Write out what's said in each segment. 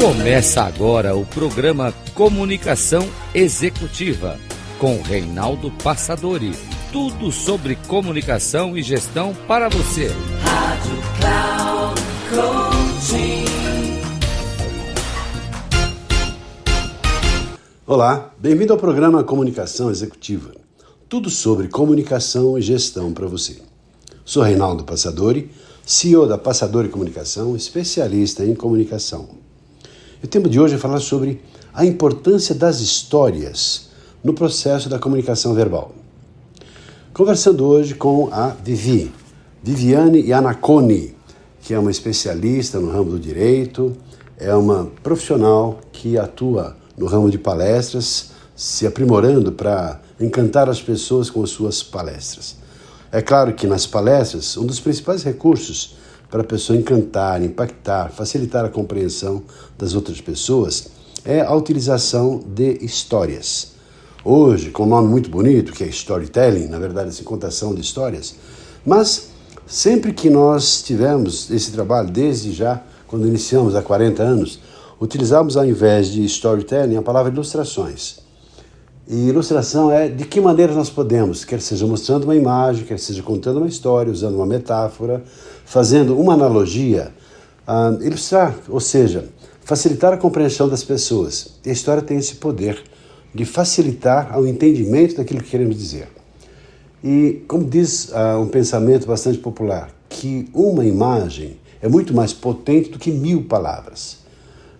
Começa agora o programa Comunicação Executiva, com Reinaldo Passadori. Tudo sobre comunicação e gestão para você. Rádio Cloud Coaching. Olá, bem-vindo ao programa Comunicação Executiva. Tudo sobre comunicação e gestão para você. Sou Reinaldo Passadori, CEO da Passadori Comunicação, especialista em comunicação. O tema de hoje é falar sobre a importância das histórias no processo da comunicação verbal. Conversando hoje com a Viviane Iannacone, que é uma especialista no ramo do direito, é uma profissional que atua no ramo de palestras, se aprimorando para encantar as pessoas com as suas palestras. É claro que nas palestras, um dos principais recursos para a pessoa encantar, impactar, facilitar a compreensão das outras pessoas é a utilização de histórias. Hoje, com um nome muito bonito, que é storytelling, na verdade, assim, contação de histórias, mas sempre que nós tivemos esse trabalho, desde já, quando iniciamos há 40 anos, utilizamos ao invés de storytelling a palavra ilustrações. E ilustração é de que maneira nós podemos, quer seja mostrando uma imagem, quer seja contando uma história, usando uma metáfora, fazendo uma analogia, ilustrar, ou seja, facilitar a compreensão das pessoas. E a história tem esse poder de facilitar o entendimento daquilo que queremos dizer. E como diz um pensamento bastante popular, que uma imagem é muito mais potente do que 1000 palavras.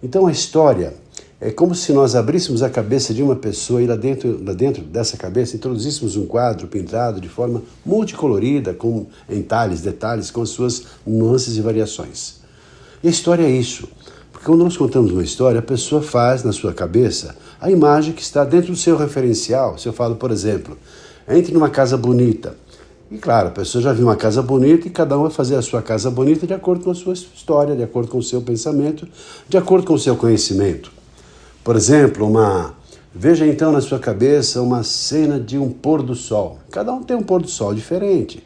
Então a história é como se nós abríssemos a cabeça de uma pessoa e lá dentro dessa cabeça introduzíssemos um quadro pintado de forma multicolorida, com entalhes, detalhes, com as suas nuances e variações. E a história é isso, porque quando nós contamos uma história, a pessoa faz na sua cabeça a imagem que está dentro do seu referencial. Se eu falo, por exemplo, entre numa casa bonita, e claro, a pessoa já viu uma casa bonita e cada um vai fazer a sua casa bonita de acordo com a sua história, de acordo com o seu pensamento, de acordo com o seu conhecimento. Por exemplo, veja então na sua cabeça uma cena de um pôr do sol. Cada um tem um pôr do sol diferente.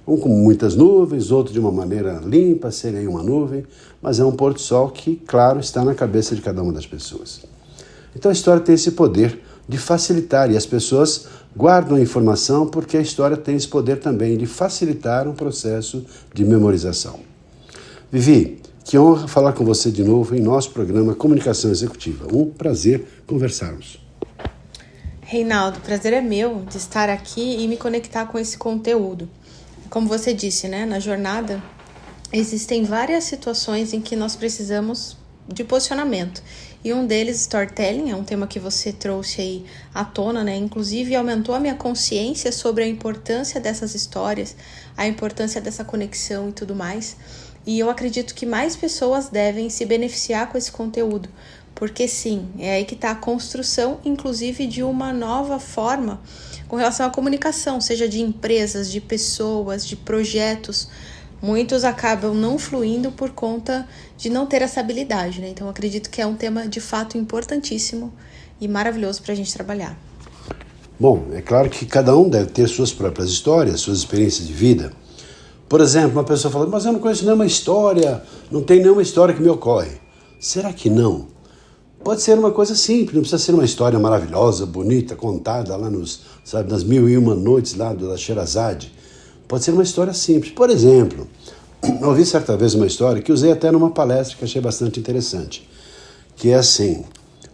Um com muitas nuvens, outro de uma maneira limpa, sem nenhuma nuvem, mas é um pôr do sol que, claro, está na cabeça de cada uma das pessoas. Então a história tem esse poder de facilitar, e as pessoas guardam a informação porque a história tem esse poder também de facilitar um processo de memorização. Vivi, que honra falar com você de novo em nosso programa Comunicação Executiva. Um prazer conversarmos. Reinaldo, o prazer é meu de estar aqui e me conectar com esse conteúdo. Como você disse, né, na jornada existem várias situações em que nós precisamos de posicionamento. E um deles, storytelling, é um tema que você trouxe aí à tona, né? Inclusive aumentou a minha consciência sobre a importância dessas histórias, a importância dessa conexão e tudo mais. E eu acredito que mais pessoas devem se beneficiar com esse conteúdo, porque sim, é aí que está a construção, inclusive, de uma nova forma com relação à comunicação, seja de empresas, de pessoas, de projetos. Muitos acabam não fluindo por conta de não ter essa habilidade, né? Então, eu acredito que é um tema, de fato, importantíssimo e maravilhoso para a gente trabalhar. Bom, é claro que cada um deve ter suas próprias histórias, suas experiências de vida. Por exemplo, uma pessoa fala, mas eu não conheço nenhuma história, não tem nenhuma história que me ocorre. Será que não? Pode ser uma coisa simples, não precisa ser uma história maravilhosa, bonita, contada lá nas 1001 noites lá da Sherazade. Pode ser uma história simples. Por exemplo, eu ouvi certa vez uma história que usei até numa palestra que achei bastante interessante, que é assim,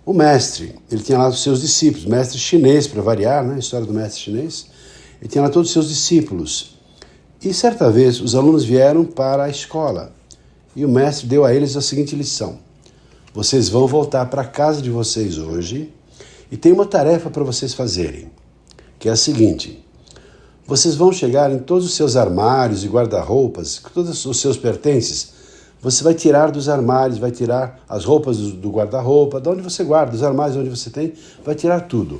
o mestre, ele tinha lá os seus discípulos, mestre chinês para variar, né, a história do mestre chinês, ele tinha lá todos os seus discípulos. E certa vez os alunos vieram para a escola e o mestre deu a eles a seguinte lição: vocês vão voltar para a casa de vocês hoje e tem uma tarefa para vocês fazerem, que é a seguinte: vocês vão chegar em todos os seus armários e guarda-roupas, todos os seus pertences, você vai tirar dos armários, vai tirar as roupas do guarda-roupa, de onde você guarda, os armários onde você tem, vai tirar tudo.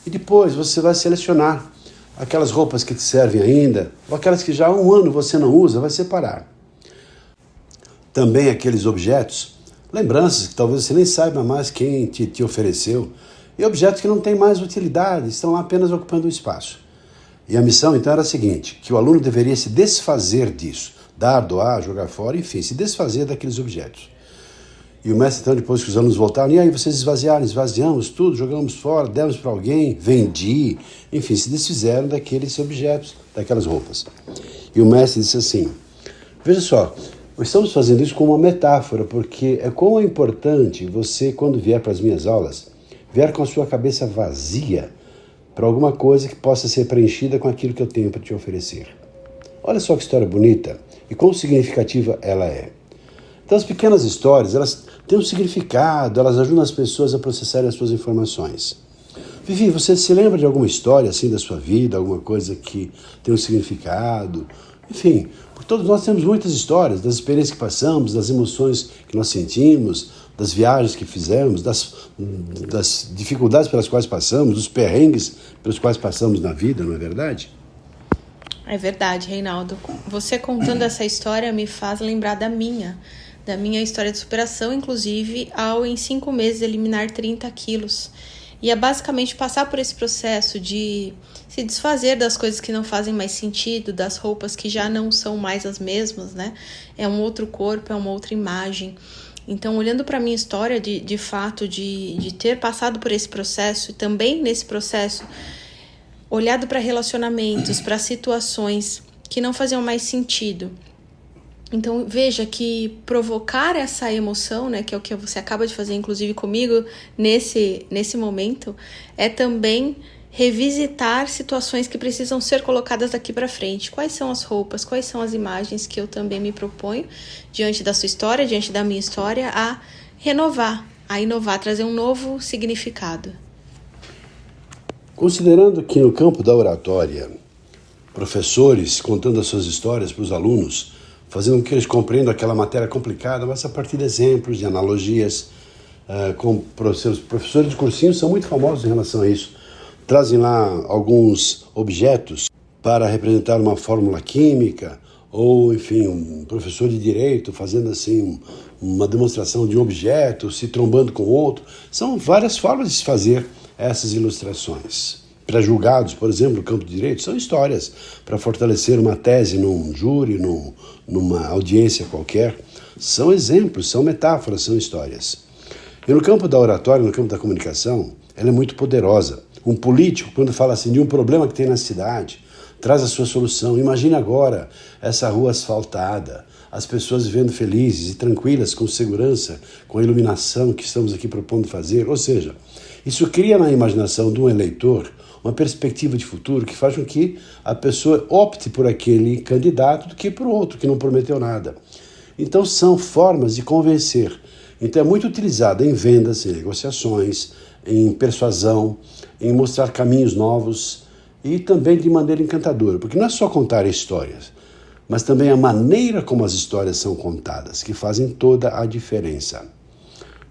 E depois você vai selecionar aquelas roupas que te servem ainda, ou aquelas que já há um ano você não usa, vai separar. Também aqueles objetos, lembranças que talvez você nem saiba mais quem te ofereceu, e objetos que não têm mais utilidade, estão lá apenas ocupando o espaço. E a missão então era a seguinte, que o aluno deveria se desfazer disso, dar, doar, jogar fora, enfim, se desfazer daqueles objetos. E o mestre, então, depois que os alunos voltaram, e aí vocês esvaziaram? Esvaziamos tudo, jogamos fora, demos para alguém, vendi, enfim, se desfizeram daqueles objetos, daquelas roupas. E o mestre disse assim, veja só, estamos fazendo isso como uma metáfora, porque é como é importante você, quando vier para as minhas aulas, vier com a sua cabeça vazia para alguma coisa que possa ser preenchida com aquilo que eu tenho para te oferecer. Olha só que história bonita e quão significativa ela é. Então as pequenas histórias, elas têm um significado, elas ajudam as pessoas a processarem as suas informações. Vivi, você se lembra de alguma história assim da sua vida, alguma coisa que tem um significado? Enfim, porque todos nós temos muitas histórias das experiências que passamos, das emoções que nós sentimos, das viagens que fizemos, das dificuldades pelas quais passamos, dos perrengues pelos quais passamos na vida, não é verdade? É verdade, Reinaldo. Você contando essa história me faz lembrar da minha história de superação, inclusive ao em 5 meses eliminar 30 quilos. E é basicamente passar por esse processo de se desfazer das coisas que não fazem mais sentido, das roupas que já não são mais as mesmas, né? É um outro corpo, é uma outra imagem. Então, olhando para a minha história, de fato, de ter passado por esse processo, e também nesse processo, olhado para relacionamentos, para situações que não faziam mais sentido. Então, veja que provocar essa emoção, né, que é o que você acaba de fazer, inclusive comigo, nesse momento, é também revisitar situações que precisam ser colocadas daqui para frente. Quais são as roupas, quais são as imagens que eu também me proponho, diante da sua história, diante da minha história, a renovar, a inovar, trazer um novo significado. Considerando que no campo da oratória, professores contando as suas histórias para os alunos, fazendo com que eles compreendam aquela matéria complicada, mas a partir de exemplos, de analogias, com professores de cursinho são muito famosos em relação a isso. Trazem lá alguns objetos para representar uma fórmula química, ou, enfim, um professor de direito fazendo assim uma demonstração de um objeto, se trombando com outro. São várias formas de se fazer essas ilustrações. Para julgados, por exemplo, no campo de direito, são histórias para fortalecer uma tese num júri, numa audiência qualquer. São exemplos, são metáforas, são histórias. E no campo da oratória, no campo da comunicação, ela é muito poderosa. Um político, quando fala assim de um problema que tem na cidade, traz a sua solução. Imagine agora essa rua asfaltada, as pessoas vivendo felizes e tranquilas, com segurança, com a iluminação que estamos aqui propondo fazer. Ou seja, isso cria na imaginação de um eleitor uma perspectiva de futuro que faz com que a pessoa opte por aquele candidato do que por outro, que não prometeu nada. Então são formas de convencer. Então é muito utilizada em vendas, em negociações, em persuasão, em mostrar caminhos novos e também de maneira encantadora. Porque não é só contar histórias, mas também a maneira como as histórias são contadas, que fazem toda a diferença.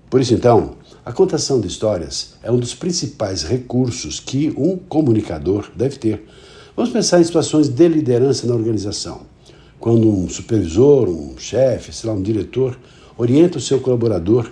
Por isso, então, a contação de histórias é um dos principais recursos que um comunicador deve ter. Vamos pensar em situações de liderança na organização. Quando um supervisor, um chefe, sei lá, um diretor, orienta o seu colaborador,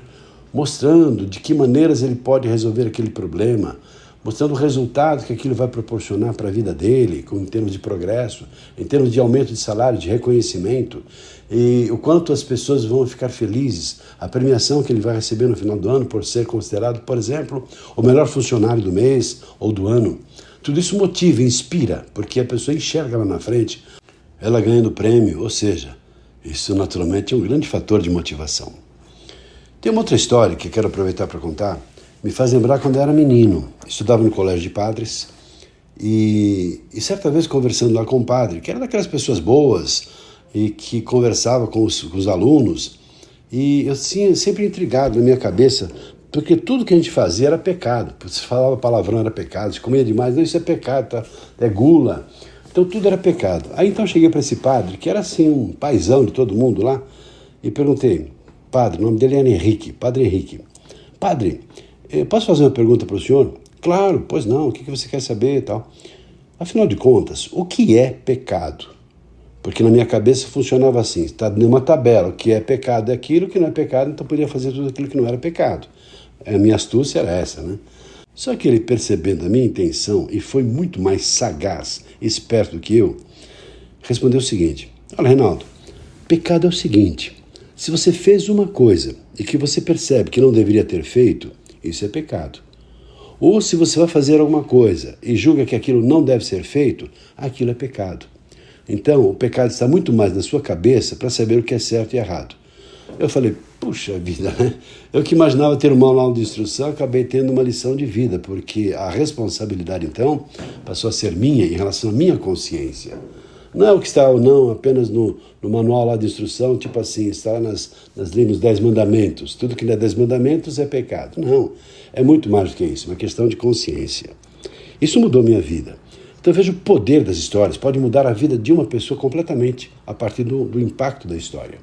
mostrando de que maneiras ele pode resolver aquele problema, mostrando o resultado que aquilo vai proporcionar para a vida dele, em termos de progresso, em termos de aumento de salário, de reconhecimento, e o quanto as pessoas vão ficar felizes, a premiação que ele vai receber no final do ano por ser considerado, por exemplo, o melhor funcionário do mês ou do ano. Tudo isso motiva, inspira, porque a pessoa enxerga lá na frente, ela ganhando prêmio, ou seja, isso naturalmente é um grande fator de motivação. Tem uma outra história que eu quero aproveitar para contar, me faz lembrar quando eu era menino, estudava no colégio de padres, e certa vez conversando lá com um padre, que era daquelas pessoas boas, e que conversava com os alunos, e eu tinha sempre intrigado na minha cabeça, porque tudo que a gente fazia era pecado. Se falava palavrão era pecado, se comia demais, não, isso é pecado, tá? É gula. Então tudo era pecado. Aí então eu cheguei para esse padre, que era assim um paizão de todo mundo lá, e perguntei, padre, o nome dele era Henrique, Padre Henrique. Padre, posso fazer uma pergunta para o senhor? Claro, pois não, o que você quer saber e tal. Afinal de contas, o que é pecado? Porque na minha cabeça funcionava assim, está numa tabela, o que é pecado é aquilo, o que não é pecado, então podia fazer tudo aquilo que não era pecado. A minha astúcia era essa, né? Só que ele, percebendo a minha intenção, e foi muito mais sagaz, esperto do que eu, respondeu o seguinte, olha, Reinaldo, pecado é o seguinte, Se você fez uma coisa e que você percebe que não deveria ter feito, isso é pecado. Ou se você vai fazer alguma coisa e julga que aquilo não deve ser feito, aquilo é pecado. Então, o pecado está muito mais na sua cabeça para saber o que é certo e errado. Eu falei, puxa vida, né? Eu que imaginava ter um manual de instrução, acabei tendo uma lição de vida, porque a responsabilidade, então, passou a ser minha em relação à minha consciência. Não é o que está ou não apenas no manual lá de instrução, tipo assim, está nos 10 mandamentos. Tudo que não é 10 mandamentos é pecado. Não, é muito mais do que isso, é uma questão de consciência. Isso mudou minha vida. Então eu vejo o poder das histórias, pode mudar a vida de uma pessoa completamente a partir do impacto da história.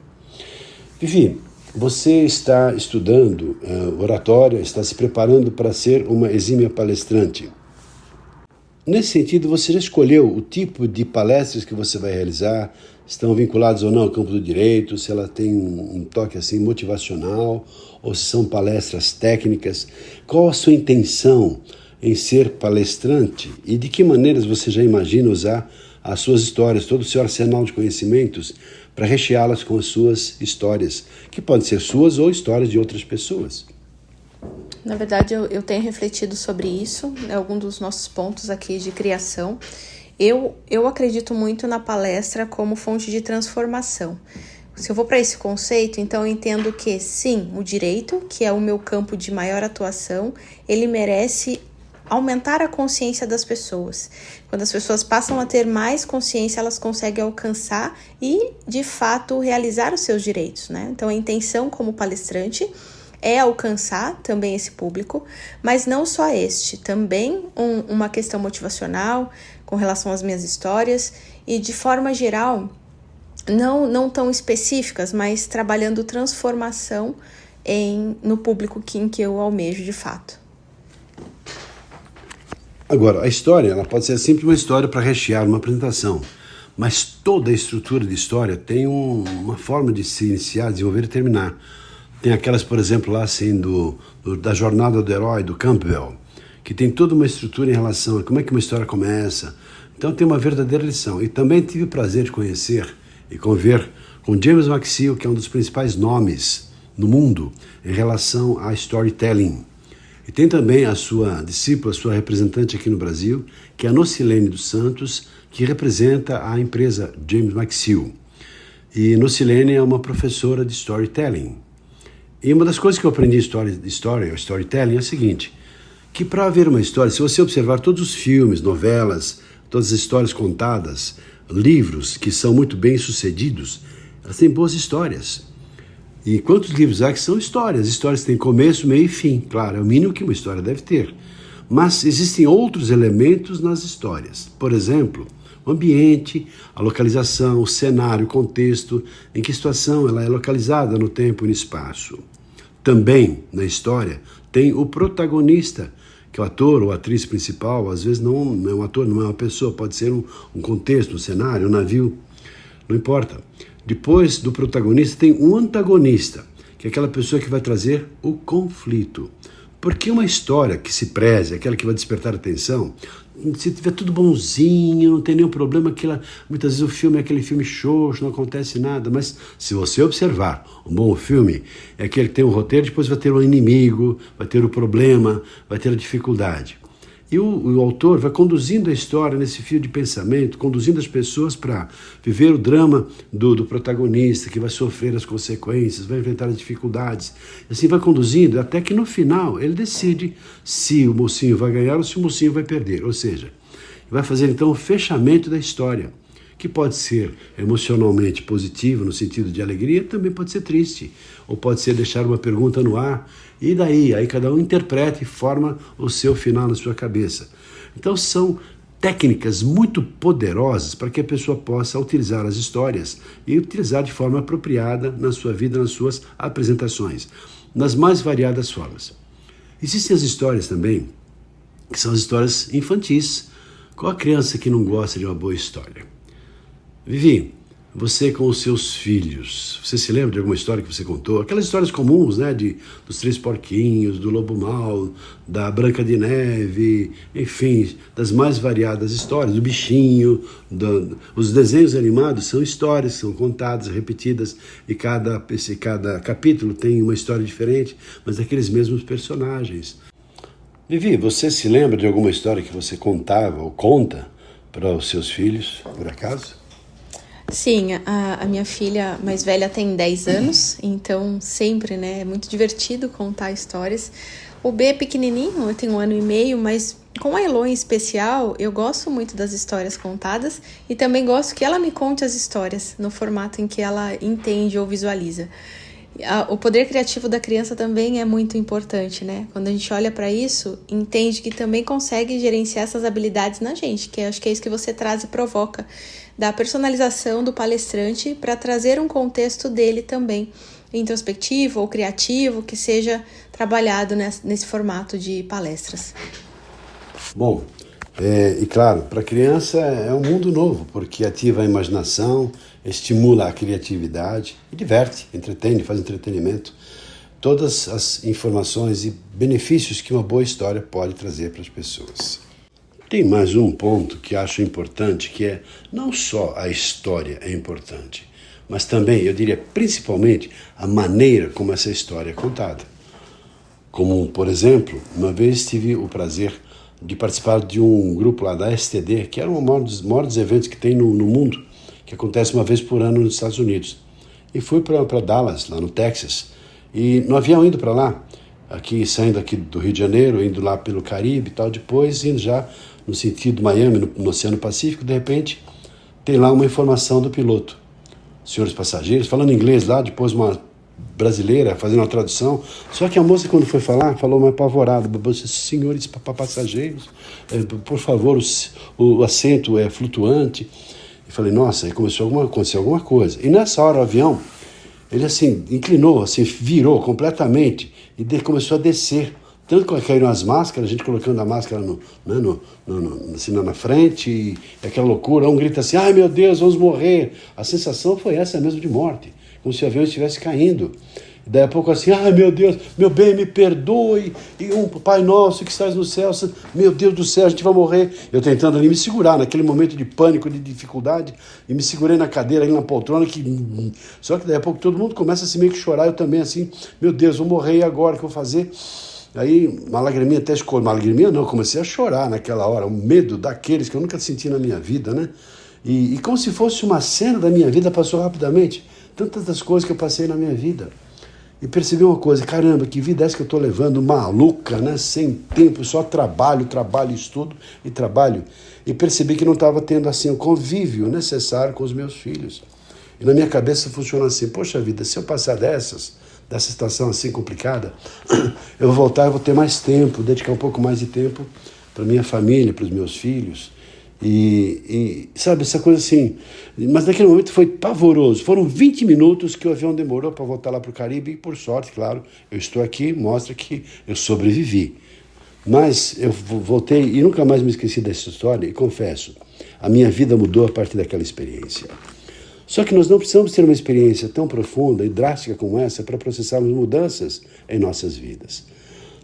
Vivi, você está estudando oratória, está se preparando para ser uma exímia palestrante. Nesse sentido, você já escolheu o tipo de palestras que você vai realizar? Estão vinculadas ou não ao campo do direito? Se ela tem um toque assim motivacional? Ou se são palestras técnicas? Qual a sua intenção em ser palestrante? E de que maneiras você já imagina usar as suas histórias, todo o seu arsenal de conhecimentos, para recheá-las com as suas histórias, que podem ser suas ou histórias de outras pessoas? Na verdade, eu tenho refletido sobre isso, é algum dos nossos pontos aqui de criação. Eu acredito muito na palestra como fonte de transformação. Se eu vou para esse conceito, então eu entendo que, sim, o direito, que é o meu campo de maior atuação, ele merece aumentar a consciência das pessoas. Quando as pessoas passam a ter mais consciência, elas conseguem alcançar e, de fato, realizar os seus direitos, né? Então, a intenção como palestrante é alcançar também esse público, mas não só este, também uma questão motivacional com relação às minhas histórias e, de forma geral, não tão específicas, mas trabalhando transformação no público em que eu almejo de fato. Agora, a história ela pode ser sempre uma história para rechear uma apresentação, mas toda a estrutura de história tem uma forma de se iniciar, desenvolver e terminar. Tem aquelas, por exemplo, lá assim, da jornada do herói, do Campbell, que tem toda uma estrutura em relação a como é que uma história começa. Então tem uma verdadeira lição. E também tive o prazer de conhecer e conviver com James McSeel, que é um dos principais nomes no mundo em relação a storytelling. E tem também a sua discípula, a sua representante aqui no Brasil, que é a Nocilene dos Santos, que representa a empresa James McSeel. E Nocilene é uma professora de storytelling. E uma das coisas que eu aprendi de storytelling é o seguinte, que para haver uma história, se você observar todos os filmes, novelas, todas as histórias contadas, livros que são muito bem sucedidos, elas têm boas histórias. E quantos livros há que são histórias? Histórias têm começo, meio e fim. Claro, é o mínimo que uma história deve ter. Mas existem outros elementos nas histórias. Por exemplo, o ambiente, a localização, o cenário, o contexto, em que situação ela é localizada no tempo e no espaço. Também, na história, tem o protagonista, que é o ator ou a atriz principal, às vezes não é um ator, não é uma pessoa, pode ser um contexto, um cenário, um navio, não importa. Depois do protagonista tem um antagonista, que é aquela pessoa que vai trazer o conflito. Porque uma história que se preze, aquela que vai despertar atenção, se tiver tudo bonzinho, não tem nenhum problema, muitas vezes o filme é aquele filme xoxo, não acontece nada, mas se você observar, um bom filme é aquele que tem um roteiro, depois vai ter o inimigo, vai ter o problema, vai ter a dificuldade. E o autor vai conduzindo a história nesse fio de pensamento, conduzindo as pessoas para viver o drama do protagonista, que vai sofrer as consequências, vai enfrentar as dificuldades. E assim vai conduzindo até que no final ele decide se o mocinho vai ganhar ou se o mocinho vai perder. Ou seja, vai fazer então o fechamento da história, que pode ser emocionalmente positivo, no sentido de alegria, também pode ser triste, ou pode ser deixar uma pergunta no ar, e daí? Aí cada um interpreta e forma o seu final na sua cabeça. Então são técnicas muito poderosas para que a pessoa possa utilizar as histórias e utilizar de forma apropriada na sua vida, nas suas apresentações, nas mais variadas formas. Existem as histórias também, que são as histórias infantis. Qual a criança que não gosta de uma boa história? Vivi, você com os seus filhos, você se lembra de alguma história que você contou? Aquelas histórias comuns, né? Dos Três Porquinhos, do Lobo Mau, da Branca de Neve, enfim, das mais variadas histórias, do bichinho. Os desenhos animados são histórias, são contadas, repetidas, e cada capítulo tem uma história diferente, mas daqueles mesmos personagens. Vivi, você se lembra de alguma história que você contava ou conta para os seus filhos, por acaso? Sim, a minha filha mais velha tem 10 anos, então sempre, né, é muito divertido contar histórias. O B é pequenininho, tem 1 ano e meio, mas com a Elo em especial, eu gosto muito das histórias contadas e também gosto que ela me conte as histórias no formato em que ela entende ou visualiza. O poder criativo da criança também é muito importante, né? Quando a gente olha para isso, entende que também consegue gerenciar essas habilidades na gente, que acho que é isso que você traz e provoca, da personalização do palestrante para trazer um contexto dele também, introspectivo ou criativo, que seja trabalhado nesse formato de palestras. Bom, e claro, para a criança é um mundo novo, porque ativa a imaginação, estimula a criatividade e diverte, entretene, faz entretenimento. Todas as informações e benefícios que uma boa história pode trazer para as pessoas. Tem mais um ponto que acho importante, que é não só a história é importante, mas também, eu diria, principalmente, a maneira como essa história é contada. Como, por exemplo, uma vez tive o prazer de participar de um grupo lá da STD, que era um dos maiores eventos que tem no mundo, que acontece uma vez por ano nos Estados Unidos. E fui para Dallas, lá no Texas, e no avião indo para lá, saindo aqui do Rio de Janeiro, indo lá pelo Caribe e tal, depois indo já no sentido Miami, no Oceano Pacífico, de repente tem lá uma informação do piloto. Senhores passageiros, falando inglês lá, depois uma brasileira fazendo uma tradução, só que a moça quando foi falar, falou mais apavorada, senhores passageiros, por favor, o assento é flutuante. E falei, nossa, aí começou a acontecer alguma coisa. E nessa hora o avião, ele assim, inclinou, assim, virou completamente e começou a descer. Tanto que caíram as máscaras, a gente colocando a máscara assim, na frente, e aquela loucura, um grita assim, ai meu Deus, vamos morrer. A sensação foi essa mesmo de morte, como se o avião estivesse caindo. E daí a pouco assim, ai meu Deus, meu bem, me perdoe, e Pai Nosso que estás no céu, meu Deus do céu, a gente vai morrer. Eu tentando ali me segurar, naquele momento de pânico, de dificuldade, e me segurei na cadeira, ali na poltrona, só que daí a pouco todo mundo começa a se meio que chorar, eu também assim, meu Deus, vou morrer, e agora o que eu vou fazer? Aí uma lagriminha até escorreu, uma lagriminha não, eu comecei a chorar naquela hora, o medo daqueles que eu nunca senti na minha vida, né? E como se fosse uma cena da minha vida, passou rapidamente, tantas das coisas que eu passei na minha vida. E percebi uma coisa, caramba, que vida é essa que eu estou levando, maluca, né? Sem tempo, só trabalho, estudo e trabalho. E percebi que não estava tendo assim o convívio necessário com os meus filhos. E na minha cabeça funciona assim, poxa vida, se eu passar dessa situação assim complicada, eu vou voltar e vou ter mais tempo, dedicar um pouco mais de tempo para minha família, para os meus filhos. E sabe, essa coisa assim, mas naquele momento foi pavoroso. Foram 20 minutos que o avião demorou para voltar lá para o Caribe e por sorte, claro, eu estou aqui, mostra que eu sobrevivi. Mas eu voltei e nunca mais me esqueci dessa história e confesso, a minha vida mudou a partir daquela experiência. Só que nós não precisamos ter uma experiência tão profunda e drástica como essa para processarmos mudanças em nossas vidas.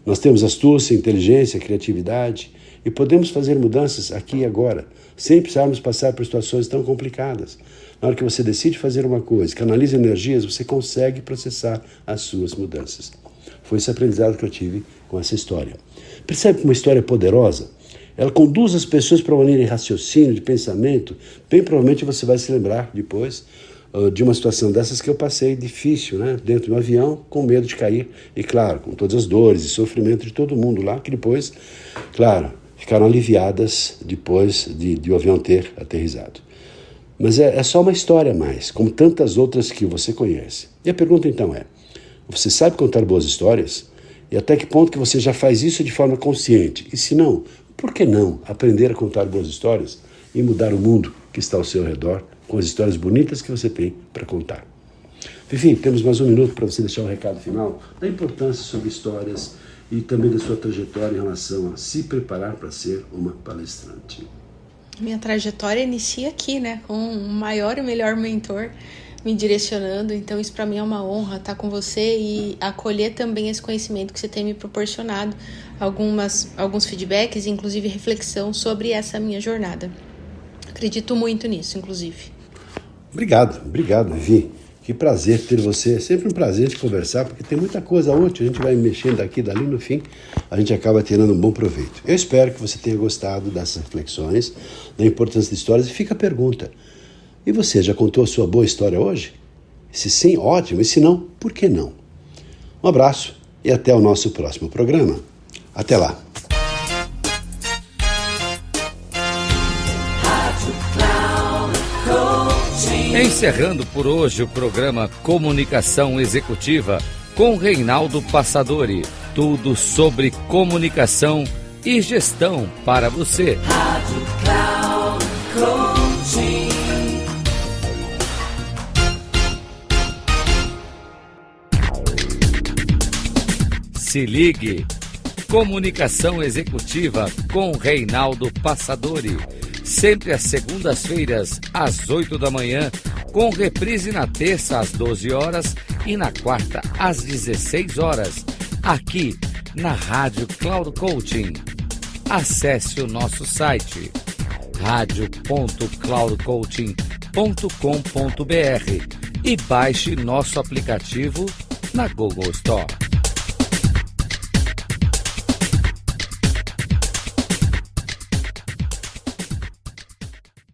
Nós temos astúcia, inteligência, criatividade e podemos fazer mudanças aqui e agora, sem precisarmos passar por situações tão complicadas. Na hora que você decide fazer uma coisa, canaliza energias, você consegue processar as suas mudanças. Foi esse aprendizado que eu tive com essa história. Percebe que uma história poderosa? Ela conduz as pessoas para uma linha de raciocínio, de pensamento. Bem provavelmente você vai se lembrar depois de uma situação dessas que eu passei difícil, né? Dentro de um avião, com medo de cair. E claro, com todas as dores e sofrimento de todo mundo lá, que depois, claro, ficaram aliviadas depois de o avião ter aterrissado. Mas é só uma história a mais, como tantas outras que você conhece. E a pergunta então é, você sabe contar boas histórias? E até que ponto que você já faz isso de forma consciente? E se não, por que não aprender a contar boas histórias e mudar o mundo que está ao seu redor com as histórias bonitas que você tem para contar? Enfim, temos mais um minuto para você deixar um recado final da importância sobre histórias e também da sua trajetória em relação a se preparar para ser uma palestrante. Minha trajetória inicia aqui, né? Com o maior e melhor mentor me direcionando. Então isso para mim é uma honra estar com você e acolher também esse conhecimento que você tem me proporcionado. Alguns feedbacks, inclusive reflexão sobre essa minha jornada. Acredito muito nisso, inclusive. Obrigado, Vi. Que prazer ter você. É sempre um prazer de conversar, porque tem muita coisa útil. A gente vai mexendo daqui e dali, no fim, a gente acaba tirando um bom proveito. Eu espero que você tenha gostado dessas reflexões, da importância de histórias. E fica a pergunta: e você já contou a sua boa história hoje? Se sim, ótimo. E se não, por que não? Um abraço e até o nosso próximo programa. Até lá. Encerrando por hoje o programa Comunicação Executiva com Reinaldo Passadori. Tudo sobre comunicação e gestão para você. Rádio Cloud Coaching. Se ligue. Comunicação Executiva com Reinaldo Passadori. Sempre às segundas-feiras, às 8 da manhã, com reprise na terça, às 12 horas e na quarta, às 16 horas, aqui na Rádio Cloud Coaching. Acesse o nosso site radio.cloudcoaching.com.br e baixe nosso aplicativo na Google Store.